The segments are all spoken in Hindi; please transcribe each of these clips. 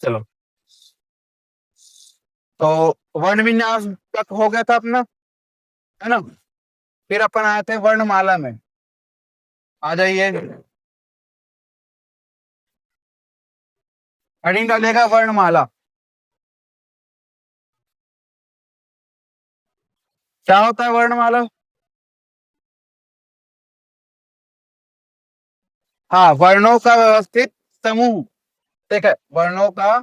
चलो, तो वर्ण विन्यास तक हो गया था अपना, है ना। फिर अपन आए थे वर्णमाला में। आ जाइए, हेडिंग डालेगा वर्णमाला। क्या होता है वर्णमाला? हाँ, वर्णों का व्यवस्थित समूह। ठीक है, वर्णों का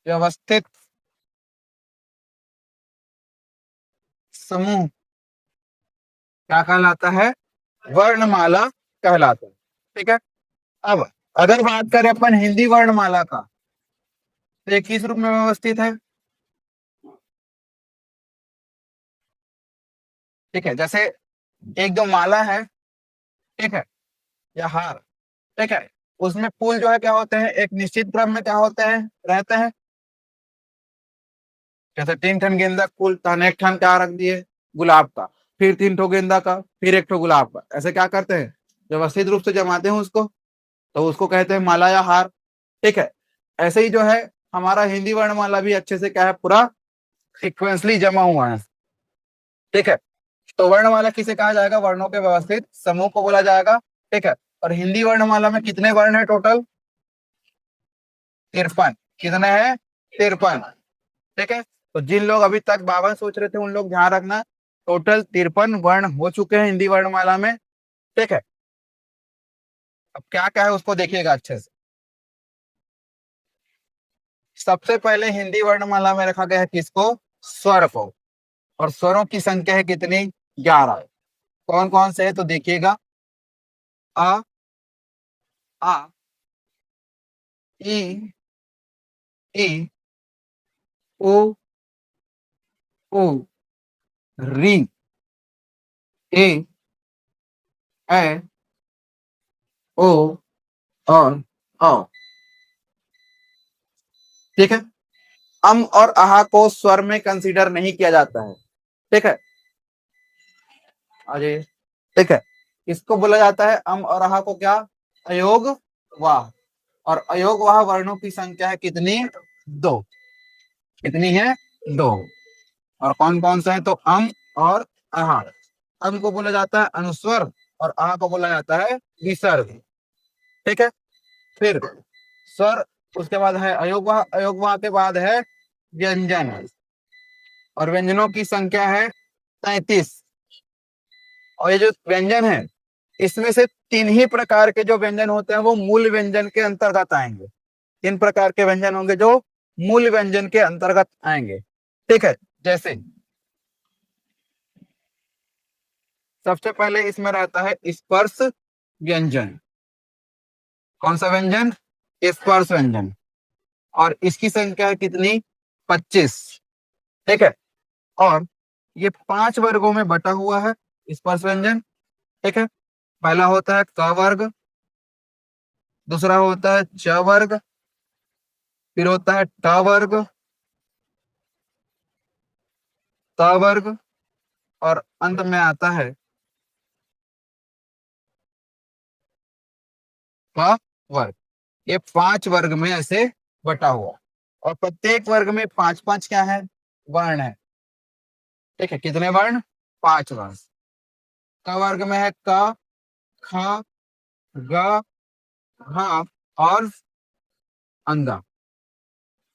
व्यवस्थित समूह क्या कहलाता है? वर्णमाला कहलाता है। ठीक है। अब अगर बात करें अपन हिंदी वर्णमाला का, तो ये किस रूप में व्यवस्थित है? ठीक है, जैसे एक जो माला है, ठीक है, या हार, ठीक है, उसमें फूल जो है क्या होते हैं, एक निश्चित क्रम में क्या होते हैं, रहते हैं। जैसे 3 ठन गेंदा फूल तहन एक ठन क्या रख दिए, गुलाब का, फिर 3 ठो गेंदा का, फिर एक ठो गुलाब का, ऐसे क्या करते हैं, व्यवस्थित रूप से जमाते हैं उसको, तो उसको कहते हैं माला या हार। ठीक है। ऐसे ही जो है हमारा हिंदी वर्णमाला भी अच्छे से क्या है, पूरा सिक्वेंसली जमा हुआ है। ठीक है। तो वर्णमाला किसे कहा जाएगा? वर्णों के व्यवस्थित समूह को बोला जाएगा। ठीक है। और हिंदी वर्णमाला में कितने वर्ण है टोटल? 53। कितने हैं? 53। ठीक है। तो जिन लोग अभी तक 52 सोच रहे थे, उन लोग ध्यान रखना, टोटल 53 वर्ण हो चुके हैं हिंदी वर्णमाला में। ठीक है। अब क्या क्या है उसको देखिएगा अच्छे से। सबसे पहले हिंदी वर्णमाला में रखा गया है किसको? स्वर को। और स्वरों की संख्या है कितनी? 11। कौन कौन से है तो देखिएगा। अ, आ, ई, ई, उ, ऊ, री, ए, ए, ओ और औ। ठीक है। अम और आहा को स्वर में कंसीडर नहीं किया जाता है। ठीक है। अजय, ठीक है, इसको बोला जाता है अम और आहा को क्या? अयोग वाह। और अयोग वाह वर्णों की संख्या है कितनी? 2। कितनी है? 2। और कौन कौन सा है तो अम और आहा। अम को बोला जाता है अनुस्वर, और आहा को बोला जाता है विसर्ग। ठीक है। फिर स्वर, उसके बाद है अयोगवाह, अयोगवाह के बाद है व्यंजन, और व्यंजनों की संख्या है 33। और ये जो व्यंजन है, इसमें से 3 ही प्रकार के जो व्यंजन होते हैं वो मूल व्यंजन के अंतर्गत आएंगे। 3 प्रकार के व्यंजन होंगे जो मूल व्यंजन के अंतर्गत आएंगे। ठीक है। जैसे सबसे पहले इसमें रहता है स्पर्श व्यंजन। कौन सा व्यंजन? स्पर्श व्यंजन। और इसकी संख्या है कितनी? 25। ठीक है। और ये 5 वर्गों में बटा हुआ है स्पर्श व्यंजन। ठीक है। पहला होता है क वर्ग, दूसरा होता है च वर्ग, फिर होता है ट वर्ग, त वर्ग, और अंत में आता है क वर्ग। ये 5 वर्ग में ऐसे बटा हुआ, और प्रत्येक वर्ग में 5 5 क्या है, वर्ण है। ठीक है। कितने वर्ण? 5 वर्ण। क वर्ग में है क, ख, ग, घ और अंगा।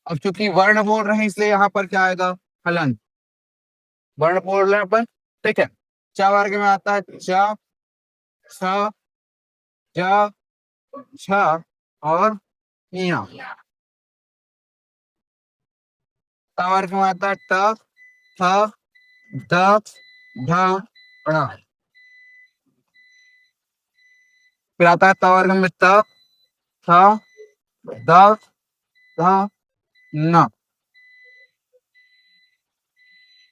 अब चूंकि वर्ण बोल रहे हैं इसलिए यहाँ पर क्या आएगा? हलन। वर्ण बोल रहे हैं अपन। ठीक है। च वर्ग में आता है च, छ, ज, छ और ञ। ट वर्ग में आता है ट, थ, द, ढ, ण। फिर आता है त वर्ग में त, थ, द, ध, न।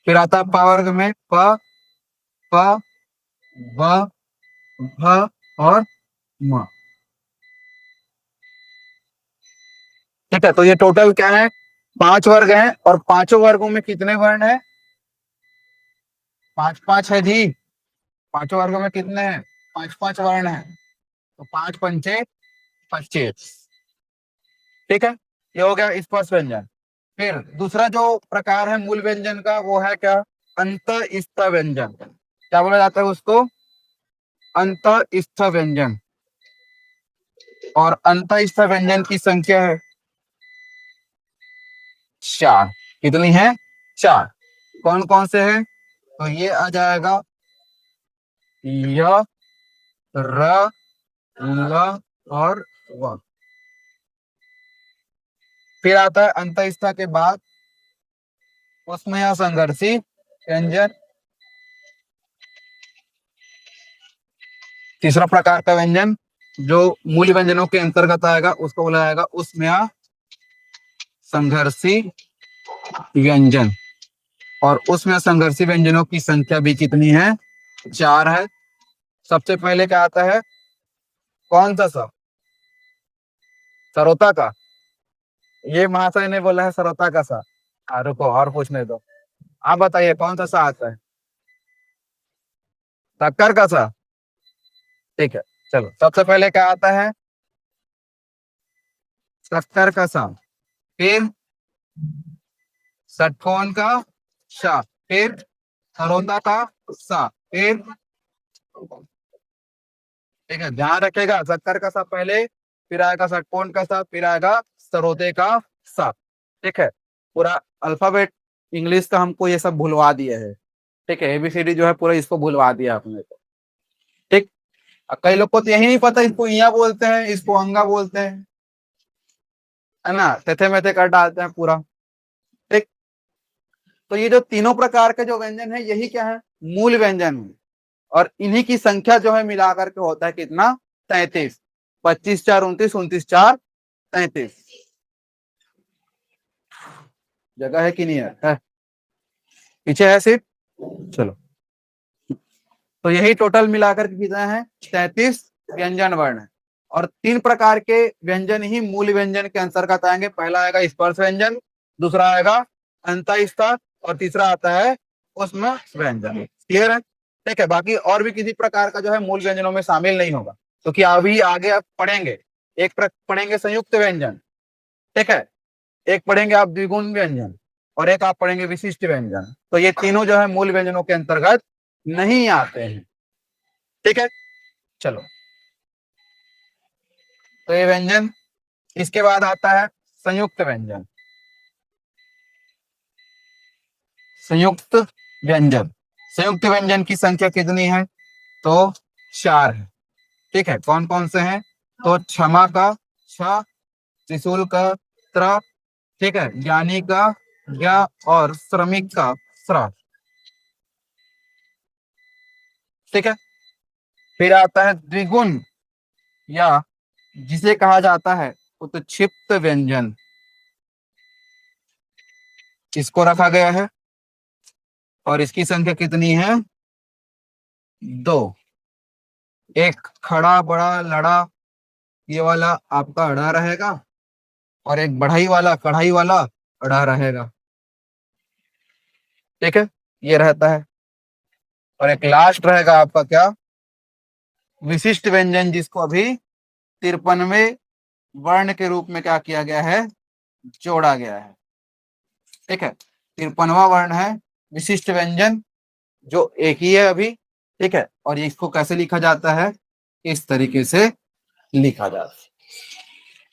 फिर आता है प वर्ग में प, प, ब, भ और म। ठीक है। तो ये टोटल क्या है? 5 वर्ग हैं, और 5 वर्गों में कितने वर्ण है? 5 5 है जी। 5 वर्गों में कितने हैं? 5 5 वर्ण है। तो 5 पंचे 25। ठीक है, ये हो गया स्पर्श व्यंजन। फिर दूसरा जो प्रकार है मूल व्यंजन का वो है क्या, अंत स्थ व्यंजन। क्या बोला जाता है उसको, अंत स्थ व्यंजन। और अंत स्थ व्यंजन की संख्या है 4। कितनी है, 4। कौन कौन से हैं, तो ये आ जाएगा य, र, ल और व। फिर आता है अंतःस्थ के बाद उसमें यह संघर्षी व्यंजन। तीसरा प्रकार का व्यंजन जो मूल व्यंजनों के अंतर्गत आएगा उसको बोला जाएगा उसमें संघर्षी व्यंजन। और उसमें संघर्षी व्यंजनों की संख्या भी कितनी है, 4 है। सबसे पहले क्या आता है, कौन सा सा, सरोता का। ये महाशय ने बोला है सरोता का सा। रुको और पूछने दो, आप बताइए कौन सा सा आता है, टक्कर का सा। ठीक है, चलो सबसे पहले क्या आता है, टक्कर का सा। फिर षटकोण का श। फिर सरोता का सा। फिर, ठीक है ध्यान रखेगा, शक्कर का सा पहले, फिर आएगा षटकोण का सा, फिर आएगा सरोते का सा। ठीक है, पूरा अल्फाबेट इंग्लिश का हमको ये सब भूलवा दिए है। ठीक है, एबीसीडी जो है पूरा इसको भूलवा दिया आपने को। ठीक, कई लोग को तो यही नहीं पता, इसको इया बोलते हैं, इसको अंगा बोलते हैं, है ना, तेथे मेथे कर डालते हैं पूरा। ठीक, तो ये जो तीनों प्रकार के जो व्यंजन है यही क्या है, मूल व्यंजन है। और इन्हीं की संख्या जो है मिलाकर के होता है कितना, 33। 25 4 29, 29 4 33। जगह है कि नहीं है? पीछे है सिर्फ। चलो, तो यही टोटल मिलाकर के कितना है, 33 व्यंजन वर्ण है। और 3 प्रकार के व्यंजन ही मूल व्यंजन के अंतर्गत आएंगे। पहला आएगा स्पर्श व्यंजन, दूसरा आएगा अंतःस्थ, और तीसरा आता है उसमें व्यंजन। क्लियर है? ठीक है, बाकी और भी किसी प्रकार का जो है मूल व्यंजनों में शामिल नहीं होगा, क्योंकि अभी आगे आप पढ़ेंगे, एक पढ़ेंगे संयुक्त व्यंजन, ठीक है, एक पढ़ेंगे आप द्विगुण व्यंजन, और एक आप पढ़ेंगे विशिष्ट व्यंजन। तो ये तीनों जो है मूल व्यंजनों के अंतर्गत नहीं आते हैं। ठीक है, चलो, तो ये व्यंजन, इसके बाद आता है संयुक्त व्यंजन। संयुक्त व्यंजन, संयुक्त व्यंजन की संख्या कितनी है, तो 4 है। ठीक है, कौन कौन से हैं, तो क्षमा का छ, त्रिशूल का त्र, ठीक है, ज्ञानी का ज्ञ, और श्रमिक का श्र। ठीक है, फिर आता है द्विगुण, या जिसे कहा जाता है उत्क्षिप्त व्यंजन। किसको रखा गया है, और इसकी संख्या कितनी है, 2। एक खड़ा बड़ा लड़ा, ये वाला आपका अड़ा रहेगा, और एक बढ़ाई वाला कढ़ाई वाला अड़ा रहेगा। ठीक है, ये रहता है। और एक लास्ट रहेगा आपका क्या, विशिष्ट व्यंजन, जिसको अभी 53वें वर्ण के रूप में क्या किया गया है, जोड़ा गया है। ठीक है, 53वां वर्ण है विशिष्ट व्यंजन, जो एक ही है अभी। ठीक है, और इसको कैसे लिखा जाता है, इस तरीके से लिखा जाता है।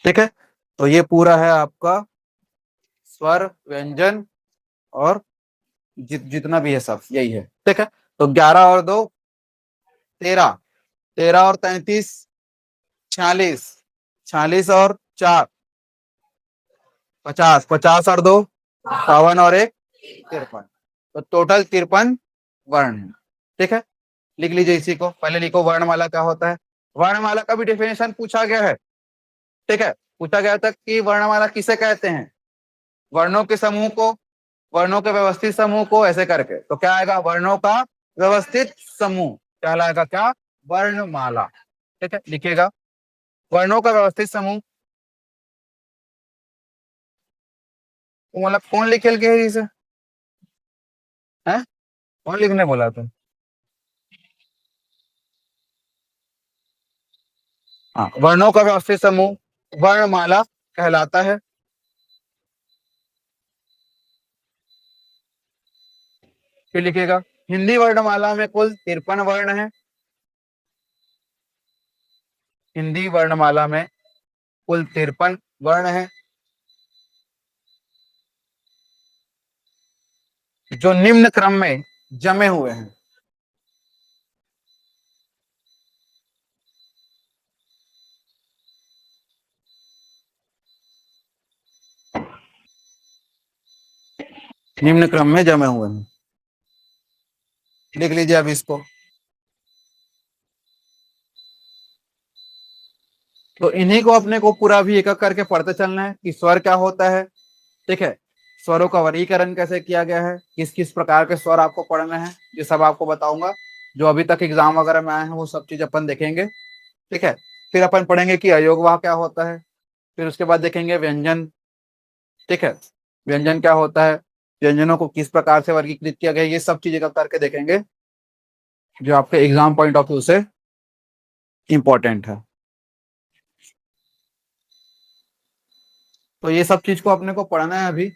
ठीक है, तो ये पूरा है आपका स्वर व्यंजन, और जितना भी है सब यही है। ठीक है, तो 11 और 2 13, 13 और 33 46, 46 और 4 50, 50 और 2 52, और 1 53। तो टोटल 53 वर्ण है। ठीक है, लिख लीजिए इसी को, पहले लिखो वर्णमाला क्या होता है। वर्णमाला का भी डेफिनेशन पूछा गया है। ठीक है, पूछा गया था कि वर्णमाला किसे कहते हैं, वर्णों के समूह को, वर्णों के व्यवस्थित समूह को, ऐसे करके। तो क्या आएगा, वर्णों का व्यवस्थित समूह कहलाएगा क्या, वर्णमाला। ठीक है, लिखिएगा वर्णों का व्यवस्थित समूह। तो मतलब कौन लिखे गया इसे, है कौन लिखने बोला था, हाँ, वर्णों का व्यवस्थित समूह वर्णमाला कहलाता है। फिर लिखिएगा, हिंदी वर्णमाला में कुल 53 वर्ण है। हिंदी वर्णमाला में कुल 53 वर्ण है, जो निम्न क्रम में जमे हुए हैं। निम्न क्रम में जमे हुए हैं, लिख लीजिए अब इसको। तो इन्हीं को अपने को पूरा भी एक एक करके पढ़ते चलना है कि स्वर क्या होता है। ठीक है, स्वरों का वर्गीकरण कैसे किया गया है, किस किस प्रकार के स्वर आपको पढ़ना है, ये सब आपको बताऊंगा। जो अभी तक एग्जाम वगैरह में आए हैं वो सब चीज अपन देखेंगे। ठीक है, फिर अपन पढ़ेंगे कि अयोगवाह क्या होता है। फिर उसके बाद देखेंगे व्यंजन। ठीक है, व्यंजन क्या होता है, व्यंजनों को किस प्रकार से वर्गीकृत किया गया, ये सब चीजें करके देखेंगे, जो आपके एग्जाम पॉइंट ऑफ व्यू से इंपॉर्टेंट है। तो ये सब चीज को अपने को पढ़ना है अभी।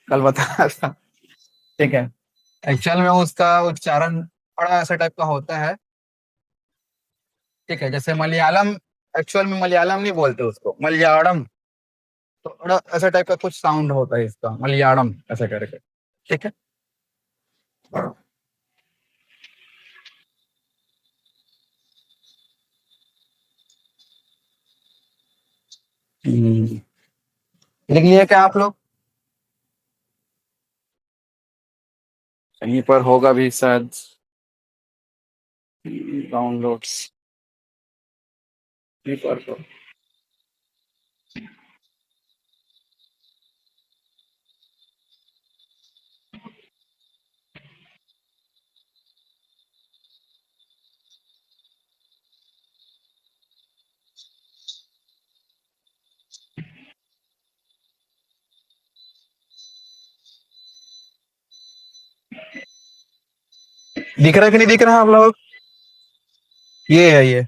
कल बताया था। ठीक है, एक्चुअल में उसका उच्चारण थोड़ा ऐसा टाइप का होता है। ठीक है, जैसे मलयालम, एक्चुअल में मलयालम नहीं बोलते उसको, मलयालम। तो थोड़ा ऐसा टाइप का कुछ साउंड होता है इसका, मलयालम ऐसा करके। ठीक है। लिख लिए क्या आप लोग? कहीं पर होगा भी शायद, डाउनलोड्स पर तो। दिख रहा है कि नहीं दिख रहा है आप लोग? ये है, ये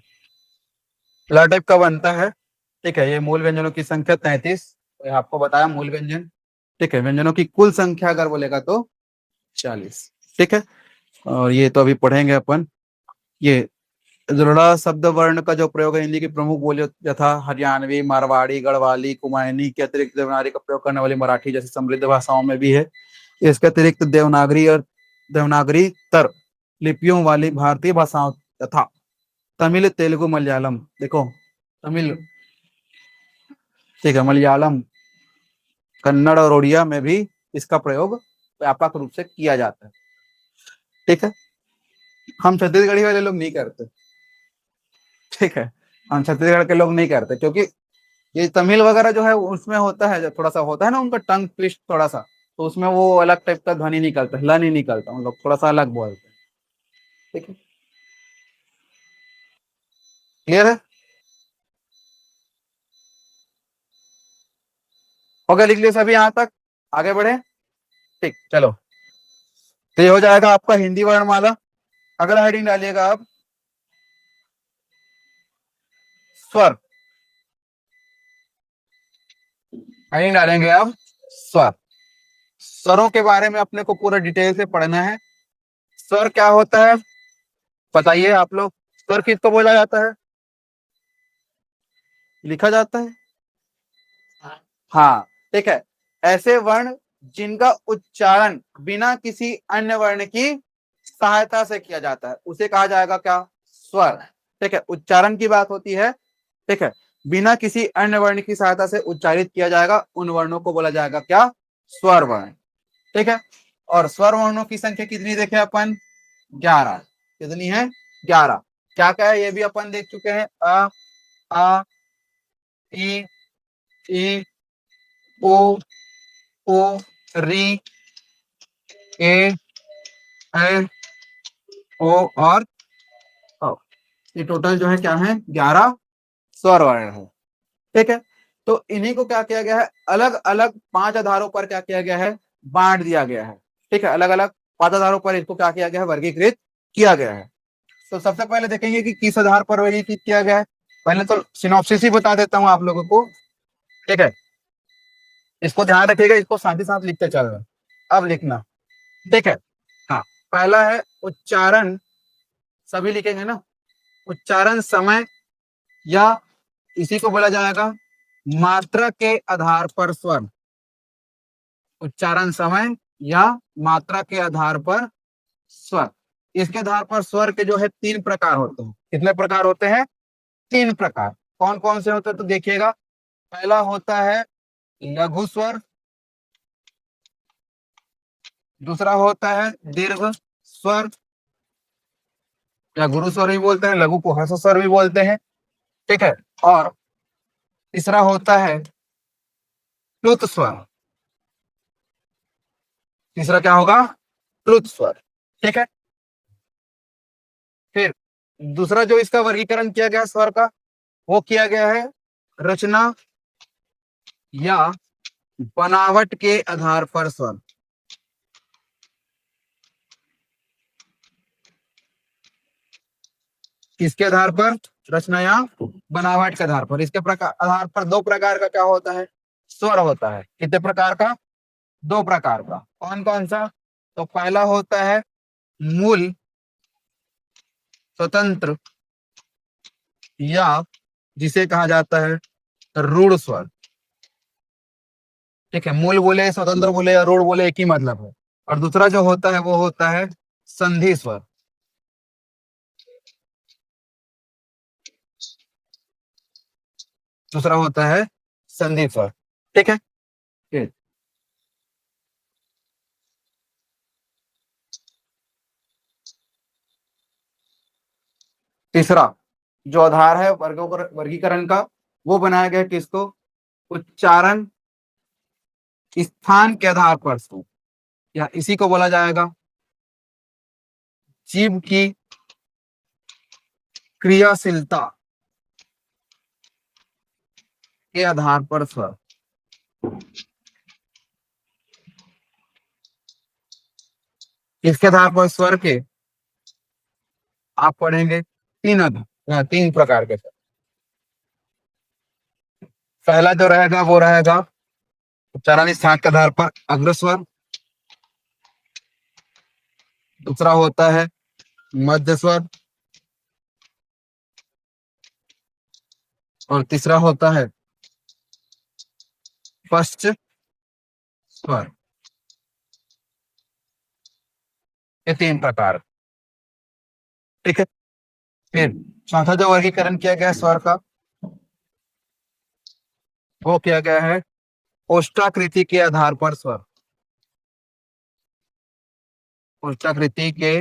ला टाइप का बनता है। ठीक है, ये मूल व्यंजनों की संख्या 33, आपको बताया मूल व्यंजन। ठीक है, व्यंजनों की कुल संख्या अगर बोलेगा तो 40। ठीक है, और ये तो अभी पढ़ेंगे अपन। ये ऋणा शब्द वर्ण का जो प्रयोग है हिंदी की प्रमुख बोलियों यथा हरियाणवी, मारवाड़ी, गढ़वाली, कुमाऊनी के अतिरिक्त देवनागरी का प्रयोग करने वाली मराठी जैसी समृद्ध भाषाओं में भी है। इसके अतिरिक्त देवनागरी और देवनागरी तर लिपियों वाली भारतीय भाषाओं तथा तमिल, तेलुगु, मलयालम, देखो तमिल, ठीक है, मलयालम, कन्नड़ और उड़िया में भी इसका प्रयोग व्यापक रूप से किया जाता है। ठीक है, हम छत्तीसगढ़ी वाले लोग नहीं करते। ठीक है, हम छत्तीसगढ़ के लोग नहीं करते, क्योंकि ये तमिल वगैरह जो है उसमें होता है, जो थोड़ा सा होता है ना उनका टंग ट्विस्ट थोड़ा सा, तो उसमें वो अलग टाइप का ध्वनि निकलता है, ल नहीं निकलता, उन लोग थोड़ा सा अलग बोलते हैं। ठीक है, क्लियर है? हो गया, लिख लिया सभी यहाँ तक? आगे बढ़े? ठीक, चलो। तो ये हो जाएगा आपका हिंदी वर्णमाला। अगला हेडिंग डालिएगा आप, स्वर। हेडिंग डालेंगे आप स्वर। स्वरों के बारे में अपने को पूरा डिटेल से पढ़ना है। स्वर क्या होता है बताइए आप लोग, स्वर किसको बोला जाता है? लिखा जाता है। हाँ, ठीक है, ऐसे वर्ण जिनका उच्चारण बिना किसी अन्य वर्ण की सहायता से किया जाता है उसे कहा जाएगा क्या? स्वर। ठीक है, उच्चारण की बात होती है। ठीक है, बिना किसी अन्य वर्ण की सहायता से उच्चारित किया जाएगा उन वर्णों को बोला जाएगा क्या? स्वर वर्ण। ठीक है, और स्वर वर्णों की संख्या कितनी देखे अपन? 11। कितनी है? 11। क्या क्या है ये भी अपन देख चुके हैं, आ, ई, ई, ओ, ओ, री, ए, ए, ओ और औ। ये टोटल जो है क्या है? 11 स्वर वर्ण है। ठीक है, तो इन्हीं को क्या किया गया है, अलग अलग 5 आधारों पर क्या किया गया है? बांट दिया गया है। ठीक है, अलग अलग 5 आधारों पर इसको क्या किया गया है? वर्गीकृत किया गया है। तो सबसे पहले देखेंगे कि किस आधार पर वर्गीकृत किया गया है। पहले तो सिनॉप्सिस ही बता देता हूं आप लोगों को, ठीक है। इसको ध्यान रखिएगा, इसको साथ ही साथ लिखते चलना। अब लिखना, ठीक है। हाँ, पहला है उच्चारण, सभी लिखेंगे ना। उच्चारण समय या इसी को बोला जाएगा मात्रा के आधार पर स्वर। उच्चारण समय या मात्रा के आधार पर स्वर। इसके आधार पर स्वर के जो है तीन प्रकार होते हैं। कितने प्रकार होते हैं? तीन प्रकार। कौन कौन से होते हैं तो देखिएगा। पहला होता है लघु स्वर, दूसरा होता है दीर्घ स्वर या गुरु स्वर भी बोलते हैं, लघु को ह्रस्व स्वर भी बोलते हैं, ठीक है। और तीसरा होता है प्लुत स्वर। तीसरा क्या होगा? प्लुत स्वर, ठीक है। फिर दूसरा जो इसका वर्गीकरण किया गया स्वर का, वो किया गया है रचना या बनावट के आधार पर स्वर। किसके आधार पर? रचना या बनावट के आधार पर। इसके प्रकार आधार पर दो प्रकार का क्या होता है? स्वर होता है। कितने प्रकार का? दो प्रकार का। कौन कौन सा? तो पहला होता है मूल स्वतंत्र या जिसे कहा जाता है रूढ़ स्वर, ठीक है। मूल बोले, स्वतंत्र बोले या रूढ़ बोले, एक ही मतलब है। और दूसरा जो होता है वो होता है संधि स्वर। दूसरा होता है संधि स्वर, ठीक है। ठीक। तीसरा जो आधार है वर्गीकरण का, वो बनाया गया किसको? उच्चारण स्थान के आधार पर स्वर, या इसी को बोला जाएगा जीभ की क्रियाशीलता के आधार पर स्वर। इसके आधार पर स्वर के आप पढ़ेंगे तीन तीन प्रकार के स्वर। पहला जो रहेगा वो रहेगा उच्चारण स्थान के आधार पर अग्र स्वर। दूसरा होता है मध्य स्वर। और तीसरा होता है पश्च स्वर। ये तीन प्रकार, ठीक है। फिर चौथा जो वर्गीकरण किया गया है स्वर का, वो किया गया है ओष्ठाकृति के आधार पर स्वर। ओष्ठाकृति के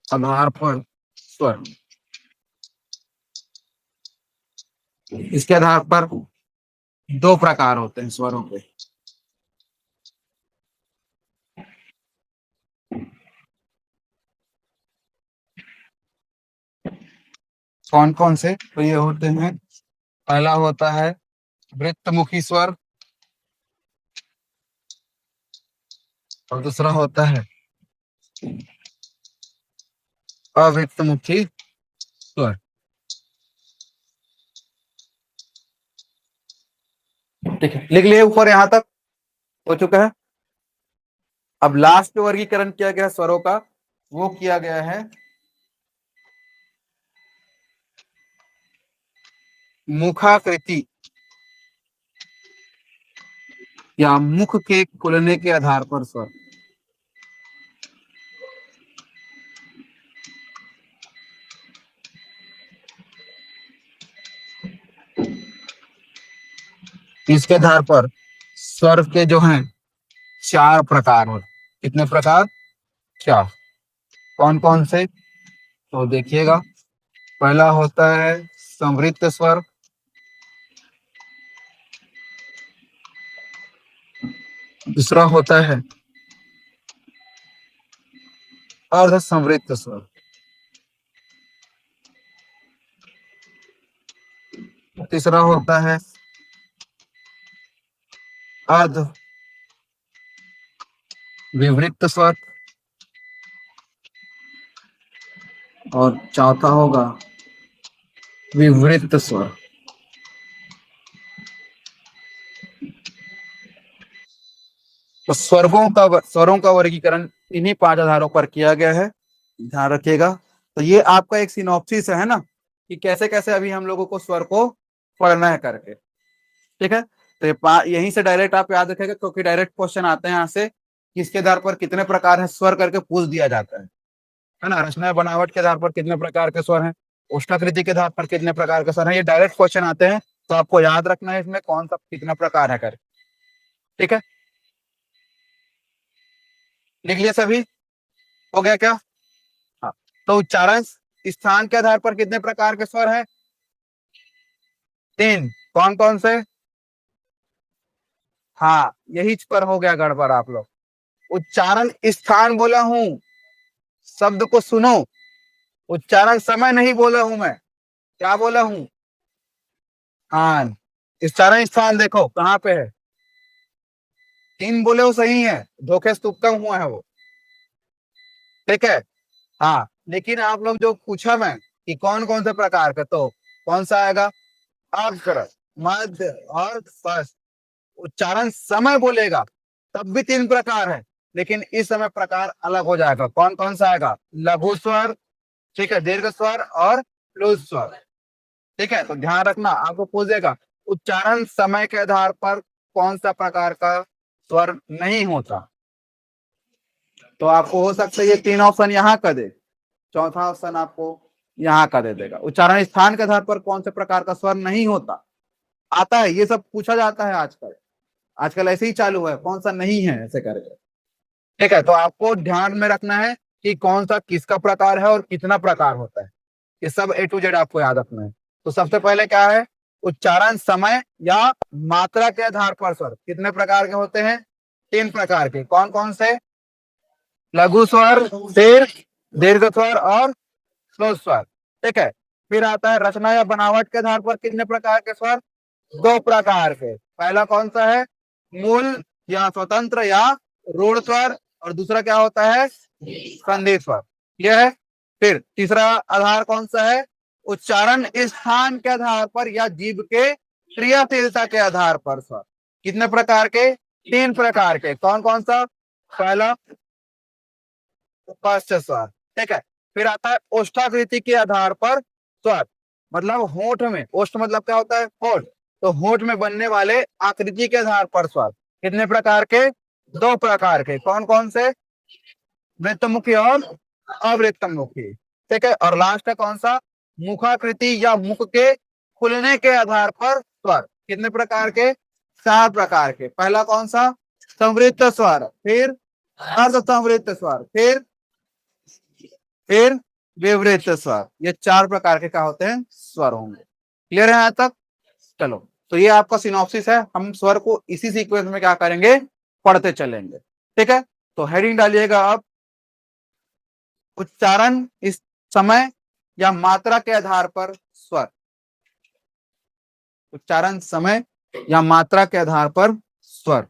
आधार पर स्वर। इसके आधार पर दो प्रकार होते हैं स्वरों के। कौन कौन से? तो ये होते हैं, पहला होता है वृत्तमुखी स्वर, और दूसरा होता है अवृत्तमुखी स्वर, ठीक है। लिख लिए ऊपर, यहां तक हो चुका है। अब लास्ट वर्गीकरण किया गया स्वरों का, वो किया गया है मुखाकृति या मुख के खुलने के आधार पर स्वर। इसके आधार पर स्वर के जो हैं चार प्रकार होते। कितने प्रकार? चार। कौन कौन से? तो देखिएगा, पहला होता है संवृत्त स्वर। दूसरा होता है अर्ध संवृत्त स्वर। तीसरा होता है अर्ध विवृत्त स्वर। और चौथा होगा विवृत स्वर। तो स्वरों का वर्गीकरण इन्हीं 5 आधारों पर किया गया है, ध्यान रखिएगा। तो ये आपका एक सिनॉप्सिस है ना, कि कैसे कैसे अभी हम लोगों को स्वर को पढ़ना है करके। ठीक है, तो यहीं से डायरेक्ट आप याद रखेगा, क्योंकि डायरेक्ट क्वेश्चन आते हैं यहाँ से, किसके आधार पर कितने प्रकार है स्वर करके पूछ दिया जाता है ना। रचना बनावट के आधार पर कितने प्रकार के स्वर हैं, उष्णाकृति के आधार पर कितने प्रकार के स्वर हैं, ये डायरेक्ट क्वेश्चन आते हैं। तो आपको याद रखना है इसमें कौन सा कितना प्रकार है करके। ठीक है, लिख लिया सभी, हो गया क्या? हाँ, तो उच्चारण स्थान के आधार पर कितने प्रकार के स्वर हैं? 3। कौन कौन से? हाँ, यही पर हो गया गड़बड़ आप लोग। उच्चारण स्थान बोला हूं, शब्द को सुनो। उच्चारण समय नहीं बोला हूं मैं, क्या बोला हूं? स्थान। उच्चारण स्थान देखो कहाँ पे है, 3 बोले हो सही है, धोखे से तुक्का हुआ है वो। ठीक है, हाँ, लेकिन आप लोग जो पूछा मैं कि कौन कौन से प्रकार का, तो कौन सा आएगा? अग्र, मध्य और स्वस्थ। उच्चारण समय बोलेगा तब भी 3 प्रकार है, लेकिन इस समय प्रकार अलग हो जाएगा। कौन कौन सा आएगा? लघु स्वर, ठीक है, दीर्घ स्वर और लुज स्वर। ठीक है, तो ध्यान रखना, आपको पूछेगा उच्चारण समय के आधार पर कौन सा प्रकार का स्वर नहीं होता, तो आपको हो सकता है ये 3 ऑप्शन यहाँ कर दे, चौथा ऑप्शन आपको यहाँ का दे देगा। उच्चारण स्थान के आधार पर कौन से प्रकार का स्वर नहीं होता, आता है, ये सब पूछा जाता है आजकल। आजकल ऐसे ही चालू है, कौन सा नहीं है ऐसे करके। ठीक है, तो आपको ध्यान में रखना है कि कौन सा किसका प्रकार है और कितना प्रकार होता है, ये सब A to Z आपको याद रखना है। तो सबसे पहले क्या है, उच्चारण समय या मात्रा के आधार पर स्वर कितने प्रकार के होते हैं? 3 प्रकार के। कौन कौन से? लघु स्वर, दीर्घ स्वर और स्लो स्वर। ठीक है, फिर आता है रचना या बनावट के आधार पर कितने प्रकार के स्वर? 2 प्रकार के। पहला कौन सा है? मूल या स्वतंत्र या रूढ़ स्वर, और दूसरा क्या होता है? संधि स्वर। यह है। फिर तीसरा आधार कौन सा है? उच्चारण स्थान के आधार पर या जीभ के क्रियाशीलता के आधार पर स्वर। कितने प्रकार के? 3 प्रकार के। कौन कौन सा? पहला स्पष्ट स्वर, ठीक है। फिर आता है ओष्ठाकृति के आधार पर स्वर, मतलब होंठ में, ओष्ठ मतलब क्या होता है? होंठ, तो होंठ में बनने वाले आकृति के आधार पर स्वर। कितने प्रकार के? 2 प्रकार के। कौन कौन से? वृत्तमुखी और अवृत्तमुखी। ठीक है, और लास्ट है कौन सा? मुखाकृति या मुख के खुलने के आधार पर स्वर। कितने प्रकार के? 4 प्रकार के। पहला कौन सा? संवृत्त स्वर, फिर अर्ध संवृत्त स्वर, फिर विवृत स्वर। ये 4 प्रकार के क्या होते हैं? स्वर होंगे। क्लियर है यहाँ तक? चलो, तो ये आपका सिनॉप्सिस है, हम स्वर को इसी सीक्वेंस में क्या करेंगे? पढ़ते चलेंगे। ठीक है, तो हेडिंग डालिएगा आप, उच्चारण इस समय या मात्रा के आधार पर स्वर। उच्चारण समय या मात्रा के आधार पर स्वर।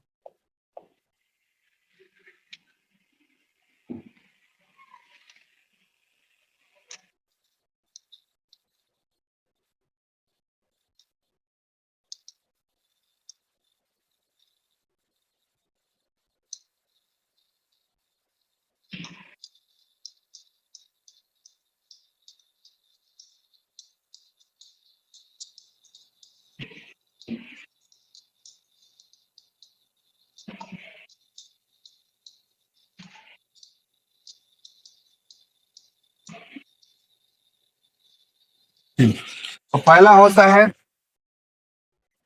तो पहला होता है,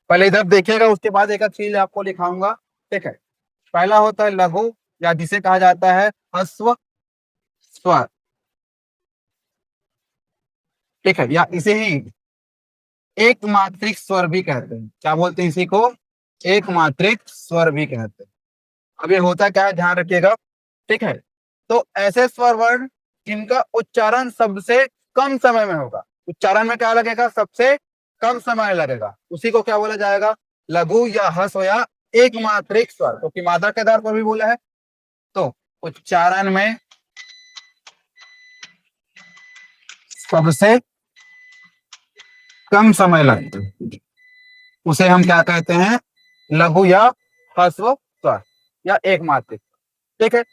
पहले इधर देखिएगा, उसके बाद एक चीज आपको लिखाऊंगा। ठीक है, पहला होता है लघु, या जिसे कहा जाता है ह्रस्व स्वर। ठीक है, या इसे ही एक मात्रिक स्वर भी कहते हैं। क्या बोलते हैं इसी को? एक मात्रिक स्वर भी कहते हैं। अब ये होता क्या है, ध्यान रखिएगा। ठीक है, तो ऐसे स्वर वर्ण जिनका उच्चारण सबसे कम समय में होगा, उच्चारण में क्या लगेगा? सबसे कम समय लगेगा, उसी को क्या बोला जाएगा? लघु या ह्रस्व या एक मात्रिक स्वर। क्योंकि मात्रा के आधार पर भी बोला है, तो उच्चारण में सबसे कम समय लगता है उसे हम क्या कहते हैं, लघु या ह्रस्व स्वर या एक मात्रिक। ठीक है,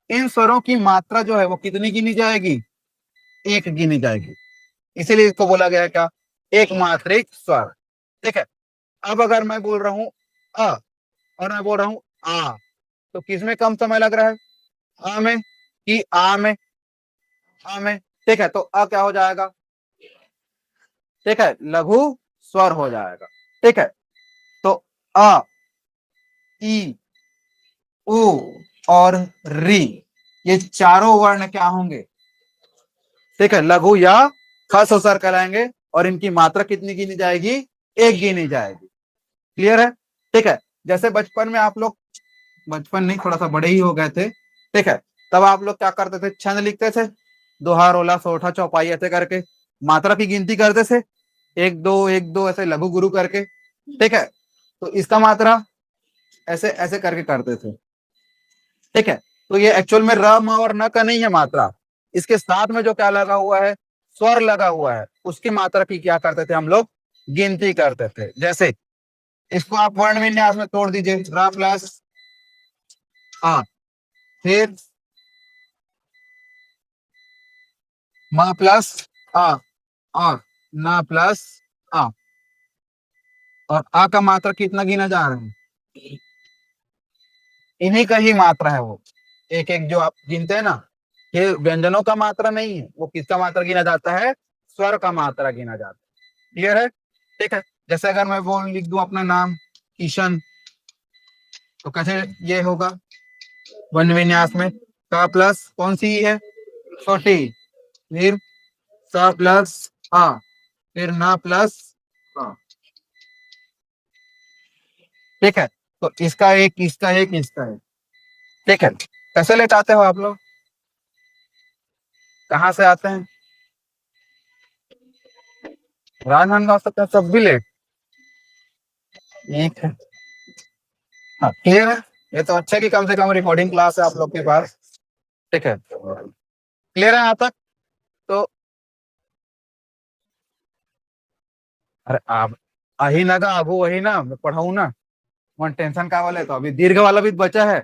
इन स्वरों की मात्रा जो है वो कितनी गिनी जाएगी, एक गिनी जाएगी, इसीलिए इसको बोला गया है क्या, एक मात्रिक स्वर। ठीक है, अब अगर मैं बोल रहा हूं अ और मैं बोल रहा हूं आ, तो किसमें कम समय लग रहा है, आ में कि आ में, आ में। ठीक है, तो अ क्या हो जाएगा, ठीक है, लघु स्वर हो जाएगा। ठीक है, तो अ, ई, उ और री, ये चारों वर्ण क्या होंगे, ठीक है, लघु या ह्रस्व स्वर कहलाएंगे और इनकी मात्रा कितनी गिनी जाएगी, एक गिनी जाएगी। क्लियर है। ठीक है, जैसे बचपन में आप लोग, बचपन नहीं थोड़ा सा बड़े ही हो गए थे, ठीक है, तब आप लोग क्या करते थे, छंद लिखते थे, दोहा रोला सोठा चौपाई ऐसे करके मात्रा की गिनती करते थे, एक दो ऐसे लघु गुरु करके। ठीक है, तो इसका मात्रा ऐसे ऐसे करके करते थे। ठीक है, तो ये एक्चुअल में र, म और न का नहीं है मात्रा, इसके साथ में जो क्या लगा हुआ है, स्वर लगा हुआ है, उसकी मात्रा की क्या करते थे हम लोग, गिनती करते थे। जैसे इसको आप वर्ण विन्यास में तोड़ दीजिए, र प्लस आ, फिर म प्लस आ और न प्लस आ, और आ का मात्रा कितना गिना जा रहा है, इन्हीं का ही मात्रा है वो, एक एक जो आप गिनते हैं ना, ये व्यंजनों का मात्रा नहीं है, वो किसका मात्रा गिना जाता है, स्वर का मात्रा गिना जाता है। क्लियर है। ठीक है, जैसे अगर मैं वो लिख दूं अपना नाम किशन, तो कैसे ये होगा, वन विन्यास में का प्लस कौन सी है, छोटी, फिर सा प्लस आ, फिर ना प्लस आ। ठीक है, तो इसका एक, इसका एक, इसका एक। ठीक है, कैसे लेट आते हो आप लोग, कहाँ से आते हैं, राजनांदगांव से, क्या सब भी लेट। ठीक है, हाँ क्लियर है, ये तो अच्छा कि कम से कम रिकॉर्डिंग क्लास है आप लोग के पास। ठीक है, क्लियर है यहाँ तक। तो अरे आप अही ना का अबू वही ना मैं पढ़ाऊ ना, वन टेंशन का वाले, तो अभी दीर्घ वाला भी बचा है।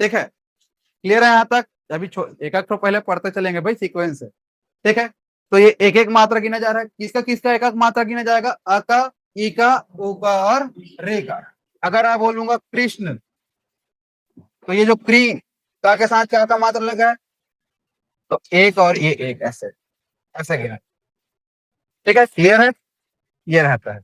ठीक है, क्लियर है यहाँ तक, अभी एक एक तो पहले पढ़ते चलेंगे भाई सीक्वेंस से। ठीक है, तो ये एक एक मात्रा गिना जा रहा है, किसका किसका एक एक मात्रा गिना जाएगा, अ का, ई का, उ का और रे का। अगर मैं बोलूंगा कृष्ण, तो ये जो क्री का के साथ क्या का मात्रा लगा है, तो एक और ये एक, ऐसे ऐसे गिना। ठीक है, क्लियर है, ये रहता है।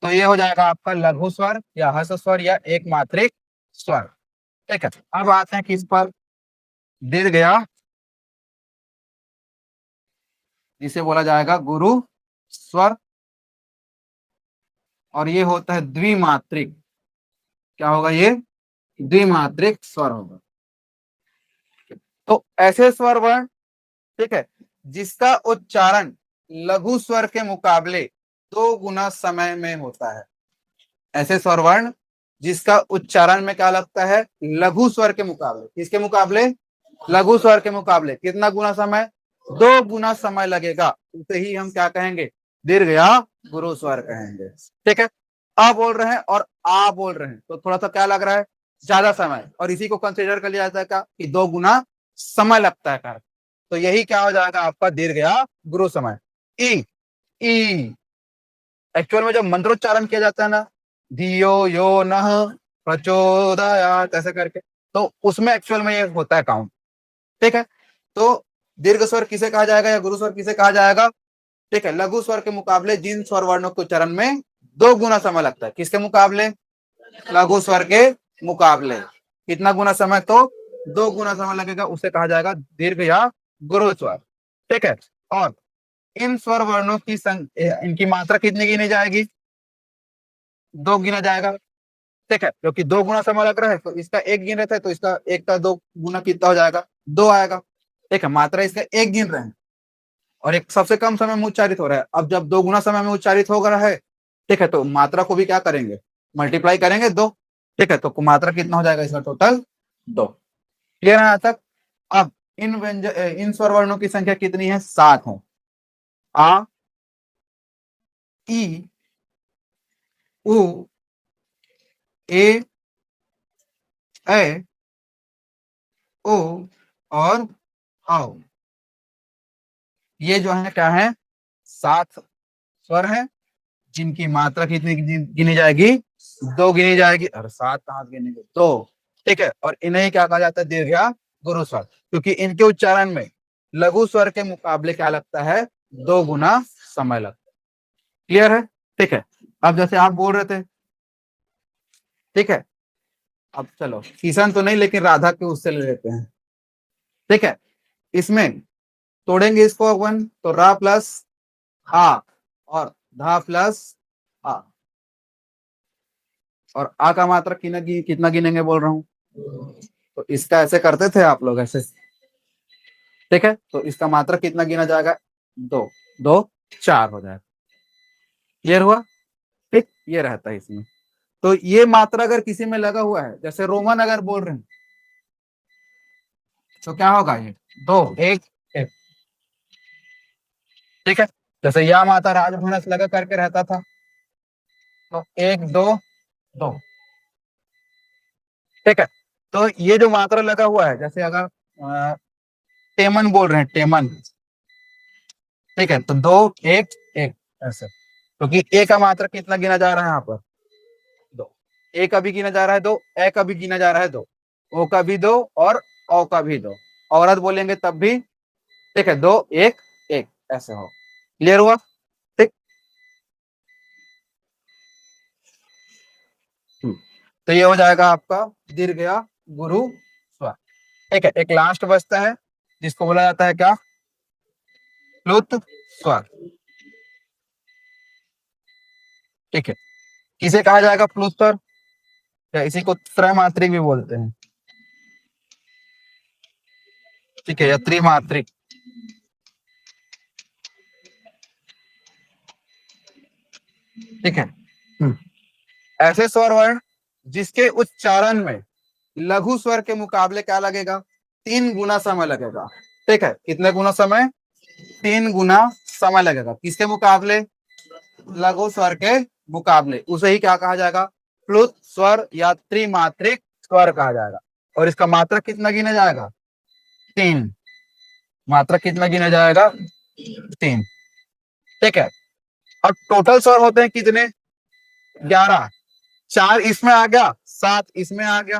तो ये हो जाएगा आपका लघु स्वर या ह्रस्व स्वर या एक मात्रिक स्वर। ठीक है, अब आते हैं किस पर, दीर्घ या, जिसे बोला जाएगा गुरु स्वर, और ये होता है द्विमात्रिक, क्या होगा ये, द्विमात्रिक स्वर होगा। तो ऐसे स्वर वर्ण, ठीक है, जिसका उच्चारण लघु स्वर के मुकाबले 2 गुना समय में होता है, ऐसे स्वर वर्ण जिसका उच्चारण में क्या लगता है, लघु स्वर के मुकाबले, किसके मुकाबले, लघु स्वर के मुकाबले कितना गुना समय, 2 गुना समय लगेगा, उसे ही हम क्या कहेंगे, दीर्घ या गुरु स्वर कहेंगे। ठीक है, आ बोल रहे हैं और आ बोल रहे हैं, तो थोड़ा सा क्या लग रहा है, ज्यादा समय, और इसी को कंसिडर कर लिया जाता है क्या, कि 2 गुना समय लगता है कर, तो यही क्या हो जाएगा आपका दीर्घ या गुरु समय। ई, ई, एक्चुअल में जब मंत्रोच्चारण किया जाता है ना, धियो यो नः प्रचोदयात् ऐसे करके, तो उसमें एक्चुअल में ये होता है काउंट। ठीक है, तो दीर्घ स्वर किसे कहा जाएगा या गुरु स्वर किसे कहा जाएगा, ठीक है, लघु स्वर के मुकाबले जिन स्वर वर्णों के उच्चारण में 2 गुना समय लगता है, किसके मुकाबले, लघु स्वर के मुकाबले कितना गुना समय, तो 2 गुना समय लगेगा, उसे कहा जाएगा दीर्घ या गुरु स्वर। ठीक है, और इन स्वर वर्णों की इनकी मात्रा कितनी गिनी जाएगी, 2 गिना जाएगा। ठीक है, क्योंकि 2 गुना समय लग रहा है, तो इसका एक गिन रहे थे, तो इसका एक का 2 गुना कितना हो जाएगा, 2 आएगा। ठीक है, मात्रा इसका एक गिन रहे हैं और एक सबसे कम समय में उच्चारित हो रहा है, अब जब 2 गुना समय में उच्चारित हो रहा है, ठीक है, तो मात्रा को भी क्या करेंगे, मल्टीप्लाई करेंगे 2। ठीक है, तो मात्रा कितना हो जाएगा इसका टोटल, 2। क्लियर है यहाँ तक? अब इन स्वर वर्णों की संख्या कितनी है? 7 है। आ, ई, उ, ए, ओ और औ। ये जो है क्या है? 7 स्वर है जिनकी मात्रा कितनी गिनी जाएगी? 2 गिनी जाएगी। और 7 कहां गिनेंगे? 2। ठीक है, और इन्हें क्या कहा जाता है? दीर्घ या गुरु स्वर, क्योंकि इनके उच्चारण में लघु स्वर के मुकाबले क्या लगता है? 2 गुना समय लगता है। क्लियर है? ठीक है, अब जैसे आप बोल रहे थे, ठीक है, अब चलो किशन तो नहीं, लेकिन राधा के उससे ले लेते हैं। ठीक है, इसमें तोड़ेंगे इसको अपन, तो रा प्लस आ और धा प्लस आ, और आ का मात्रा कितना गिनेंगे बोल रहा हूं? तो इसका ऐसे करते थे आप लोग ऐसे। ठीक है, तो इसका मात्रा कितना गिना जाएगा? 2, 2 4 हो जाएगा। क्लियर हुआ? ठीक, ये रहता है इसमें। तो ये मात्रा अगर किसी में लगा हुआ है, जैसे रोमन अगर बोल रहे हैं, तो क्या होगा? ये 2 1 1। ठीक है, जैसे या माता राजभनस लगा करके रहता था, तो 1 2 2। ठीक है, तो ये जो मात्रा लगा हुआ है, जैसे अगर टेमन बोल रहे हैं, टेमन, ठीक है, तो 2 1 1 ऐसे, क्योंकि ए का मात्रा कितना गिना जा रहा है यहाँ पर? 2। ए का भी गिना जा रहा है 2, ए का भी गिना जा रहा है 2, ओ का भी 2 और औ का भी 2। औरत बोलेंगे तब भी। ठीक है, 2 1 1 ऐसे हो। क्लियर हुआ? ठीक। तो ये हो जाएगा आपका दीर्घ या गुरु स्वर। ठीक है, एक लास्ट बचता है जिसको बोला जाता है क्या? प्लुत स्वर। ठीक है, किसे कहा जाएगा प्लुत स्वर? या इसी को त्रैमात्रिक भी बोलते हैं। ठीक है, या त्रिमात्रिक। ठीक है, ऐसे स्वर वर्ण जिसके उच्चारण में लघु स्वर के मुकाबले क्या लगेगा? 3 गुना समय लगेगा। ठीक है, कितने गुना समय? 3 गुना समय लगेगा। किसके मुकाबले? लघु स्वर के मुकाबले। उसे ही क्या कहा जाएगा? प्लुत स्वर या त्रिमात्रिक स्वर कहा जाएगा। और इसका मात्रा कितना गिना जाएगा? 3। मात्रा कितना गिना जाएगा? 3। ठीक है, और टोटल स्वर होते हैं कितने? 11। 4 इसमें आ गया, 7 इसमें आ गया,